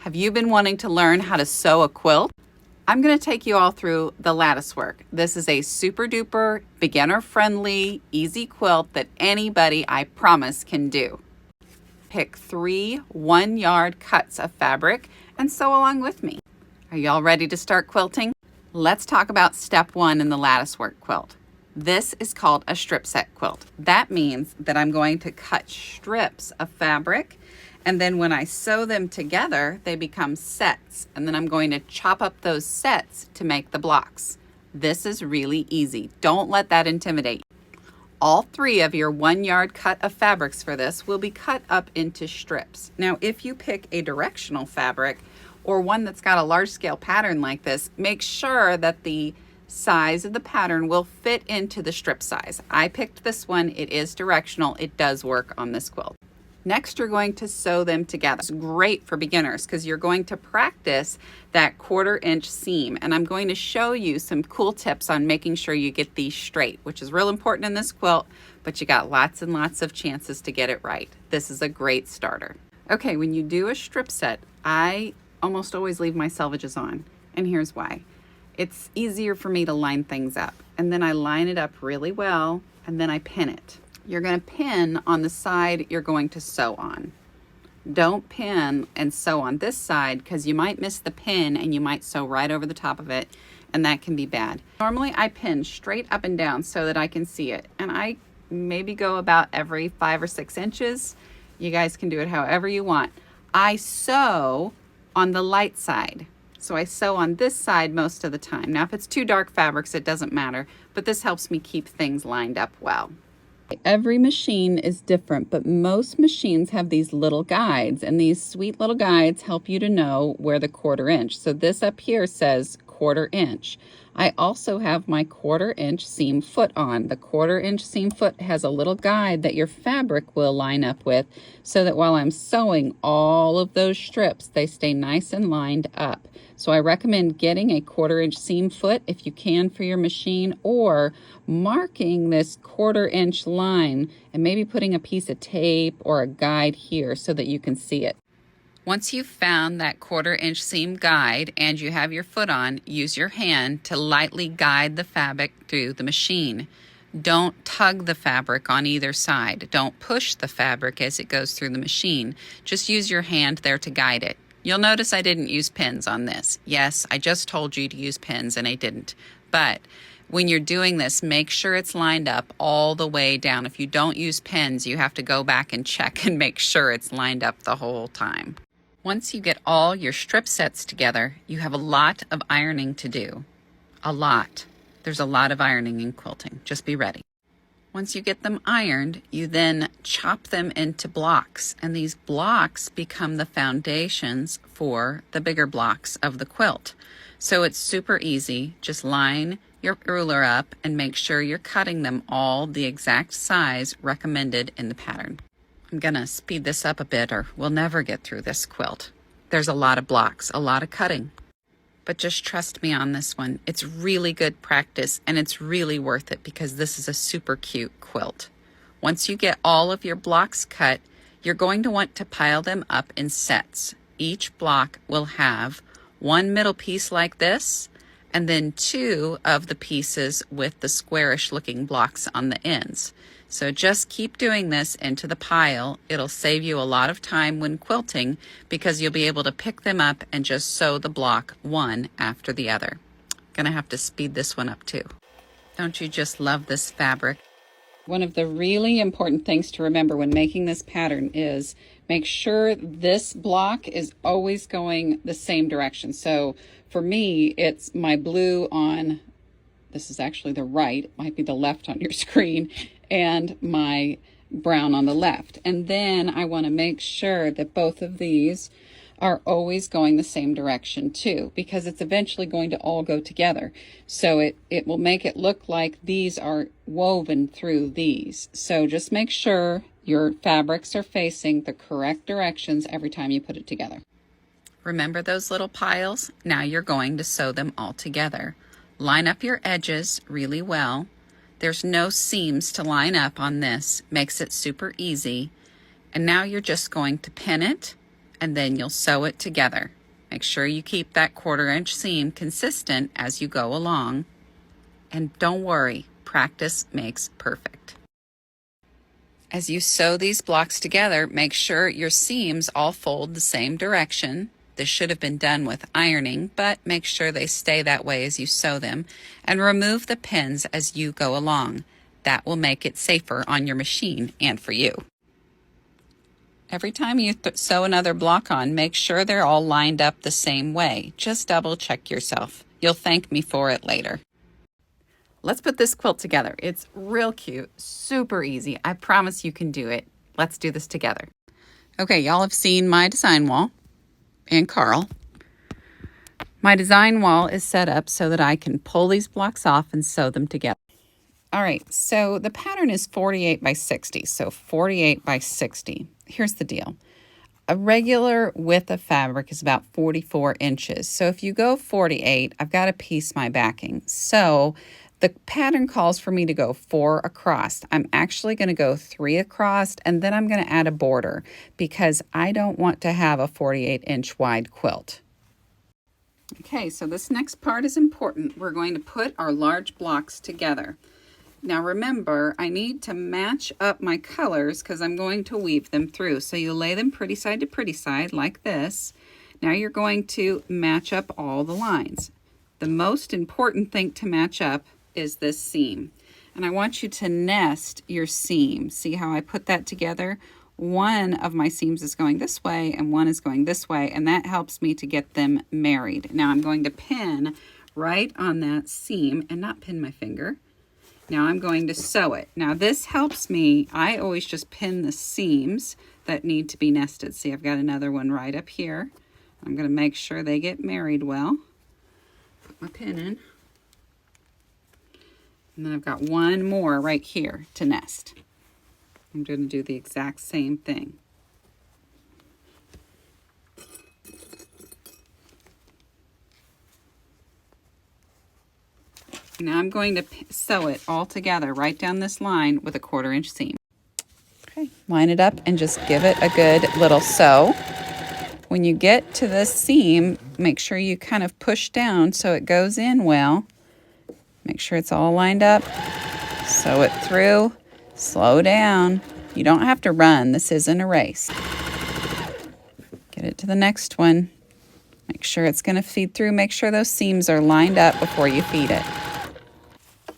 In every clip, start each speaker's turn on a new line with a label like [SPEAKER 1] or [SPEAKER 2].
[SPEAKER 1] Have you been wanting to learn how to sew a quilt? I'm going to take you all through the lattice work. This is a super duper beginner friendly, easy quilt that anybody, I promise, can do. Pick 3 1-yard cuts of fabric and sew along with me. Are you all ready to start quilting? Let's talk about step 1 in the lattice work quilt. This is called a strip set quilt. That means that I'm going to cut strips of fabric, and then when I sew them together, they become sets. And then I'm going to chop up those sets to make the blocks. This is really easy. Don't let that intimidate you. All 3 of your 1-yard cut of fabrics for this will be cut up into strips. Now, if you pick a directional fabric or one that's got a large scale pattern like this, make sure that the size of the pattern will fit into the strip size. I picked this one. It is directional. It does work on this quilt. Next, you're going to sew them together. It's great for beginners because you're going to practice that 1/4 inch seam. And I'm going to show you some cool tips on making sure you get these straight, which is real important in this quilt, but you got lots and lots of chances to get it right. This is a great starter. Okay, when you do a strip set, I almost always leave my selvages on. And here's why. It's easier for me to line things up. And then I line it up really well, and then I pin it. You're going to pin on the side you're going to sew on. Don't pin and sew on this side because you might miss the pin and you might sew right over the top of it, and that can be bad. Normally I pin straight up and down so that I can see it, and I maybe go about every 5 or 6 inches. You guys can do it however you want. I sew on the light side. So I sew on this side most of the time. Now if it's too dark fabrics, it doesn't matter, but this helps me keep things lined up well. Every machine is different, but most machines have these little guides, and these sweet little guides help you to know where the 1/4 inch. So this up here says 1/4 inch. I also have my 1/4 inch seam foot on. The 1/4 inch seam foot has a little guide that your fabric will line up with so that while I'm sewing all of those strips, they stay nice and lined up. So I recommend getting a 1/4 inch seam foot if you can for your machine, or marking this 1/4 inch line and maybe putting a piece of tape or a guide here so that you can see it. Once you've found that 1/4 inch seam guide and you have your foot on, use your hand to lightly guide the fabric through the machine. Don't tug the fabric on either side. Don't push the fabric as it goes through the machine. Just use your hand there to guide it. You'll notice I didn't use pins on this. Yes, I just told you to use pins and I didn't. But when you're doing this, make sure it's lined up all the way down. If you don't use pins, you have to go back and check and make sure it's lined up the whole time. Once you get all your strip sets together, you have a lot of ironing to do. A lot. There's a lot of ironing in quilting. Just be ready. Once you get them ironed, you then chop them into blocks, and these blocks become the foundations for the bigger blocks of the quilt. So it's super easy. Just line your ruler up and make sure you're cutting them all the exact size recommended in the pattern. I'm gonna speed this up a bit or we'll never get through this quilt. There's a lot of blocks, a lot of cutting. But just trust me on this one. It's really good practice and it's really worth it because this is a super cute quilt. Once you get all of your blocks cut, you're going to want to pile them up in sets. Each block will have one middle piece like this, and then 2 of the pieces with the squarish looking blocks on the ends. So just keep doing this into the pile. It'll save you a lot of time when quilting because you'll be able to pick them up and just sew the block one after the other. Gonna have to speed this one up too. Don't you just love this fabric? One of the really important things to remember when making this pattern is make sure this block is always going the same direction. So for me, it's my blue on, this is actually the right, it might be the left on your screen, and my brown on the left. And then I want to make sure that both of these are always going the same direction too, because it's eventually going to all go together. So it will make it look like these are woven through these. So just make sure your fabrics are facing the correct directions every time you put it together. Remember those little piles? Now you're going to sew them all together. Line up your edges really well. There's no seams to line up on this, makes it super easy. And now you're just going to pin it and then you'll sew it together. Make sure you keep that 1/4 inch seam consistent as you go along. And don't worry, practice makes perfect. As you sew these blocks together, make sure your seams all fold the same direction. This should have been done with ironing, but make sure they stay that way as you sew them. And remove the pins as you go along. That will make it safer on your machine and for you. Every time you sew another block on, make sure they're all lined up the same way. Just double check yourself. You'll thank me for it later. Let's put this quilt together. It's real cute, super easy. I promise you can do it. Let's do this together. Okay, y'all have seen my design wall and Carl. My design wall is set up so that I can pull these blocks off and sew them together. All right, so the pattern is 48 by 60, so 48 by 60. Here's the deal. A regular width of fabric is about 44 inches. So if you go 48, I've got to piece my backing. So the pattern calls for me to go 4 across. I'm actually going to go 3 across, and then I'm going to add a border because I don't want to have a 48-inch wide quilt. Okay, so this next part is important. We're going to put our large blocks together. Now remember, I need to match up my colors because I'm going to weave them through. So you lay them pretty side to pretty side like this. Now you're going to match up all the lines. The most important thing to match up is this seam. And I want you to nest your seam. See how I put that together? One of my seams is going this way and one is going this way, and that helps me to get them married. Now I'm going to pin right on that seam and not pin my finger. Now I'm going to sew it. Now this helps me. I always just pin the seams that need to be nested. See, I've got another one right up here. I'm going to make sure they get married well. Put my pin in. And then I've got one more right here to nest. I'm going to do the exact same thing. Now I'm going to sew it all together right down this line with a 1/4 inch seam. Okay, line it up and just give it a good little sew. When you get to this seam, make sure you kind of push down so it goes in well. Make sure it's all lined up. Sew it through. Slow down. You don't have to run. This isn't a race. Get it to the next one. Make sure it's going to feed through. Make sure those seams are lined up before you feed it.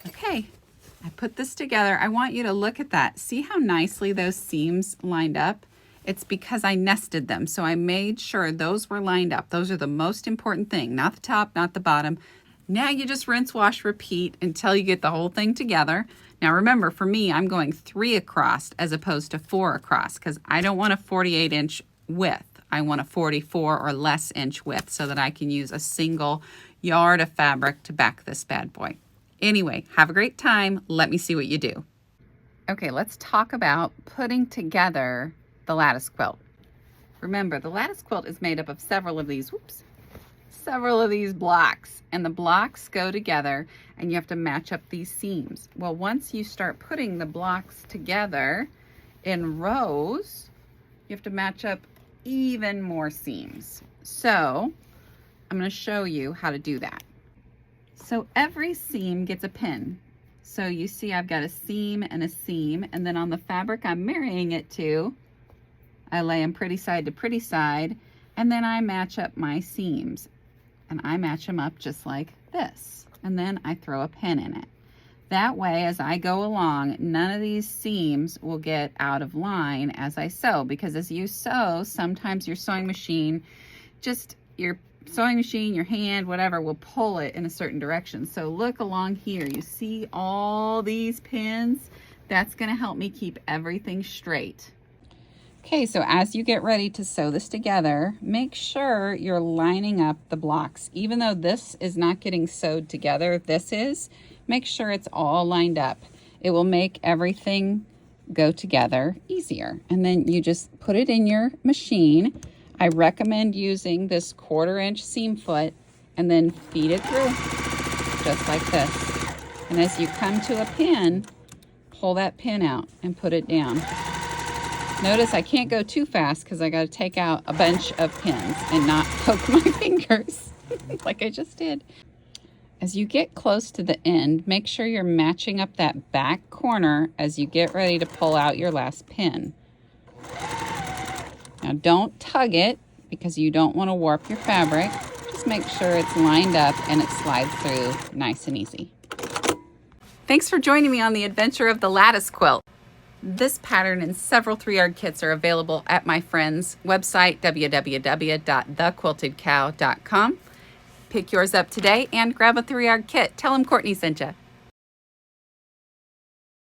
[SPEAKER 1] Okay, I put this together. I want you to look at that. See how nicely those seams lined up? It's because I nested them. So I made sure those were lined up. Those are the most important thing, not the top, not the bottom. Now you just rinse, wash, repeat until you get the whole thing together. Now remember, for me, I'm going 3 across as opposed to 4 across because I don't want a 48-inch width. I want a 44 or less inch width so that I can use a single yard of fabric to back this bad boy. Anyway, have a great time. Let me see what you do. Okay, let's talk about putting together the lattice quilt. Remember, the lattice quilt is made up of several of these blocks, and the blocks go together and you have to match up these seams. Well, once you start putting the blocks together in rows, you have to match up even more seams. So I'm going to show you how to do that. So every seam gets a pin. So you see I've got a seam, and then on the fabric I'm marrying it to, I lay them pretty side to pretty side, and then I match up my seams. And I match them up just like this. And then I throw a pin in it. That way, as I go along, none of these seams will get out of line as I sew, because as you sew, sometimes your sewing machine, your hand, whatever, will pull it in a certain direction. So look along here. You see all these pins? That's going to help me keep everything straight. Okay, so as you get ready to sew this together, make sure you're lining up the blocks. Even though this is not getting sewed together, make sure it's all lined up. It will make everything go together easier. And then you just put it in your machine. I recommend using this 1/4 inch seam foot and then feed it through, just like this. And as you come to a pin, pull that pin out and put it down. Notice I can't go too fast because I got to take out a bunch of pins and not poke my fingers like I just did. As you get close to the end, make sure you're matching up that back corner as you get ready to pull out your last pin. Now don't tug it because you don't want to warp your fabric. Just make sure it's lined up and it slides through nice and easy. Thanks for joining me on the adventure of the lattice quilt. This pattern and several 3-yard kits are available at my friend's website, www.thequiltedcow.com. Pick yours up today and grab a 3-yard kit. Tell them Courtney sent you.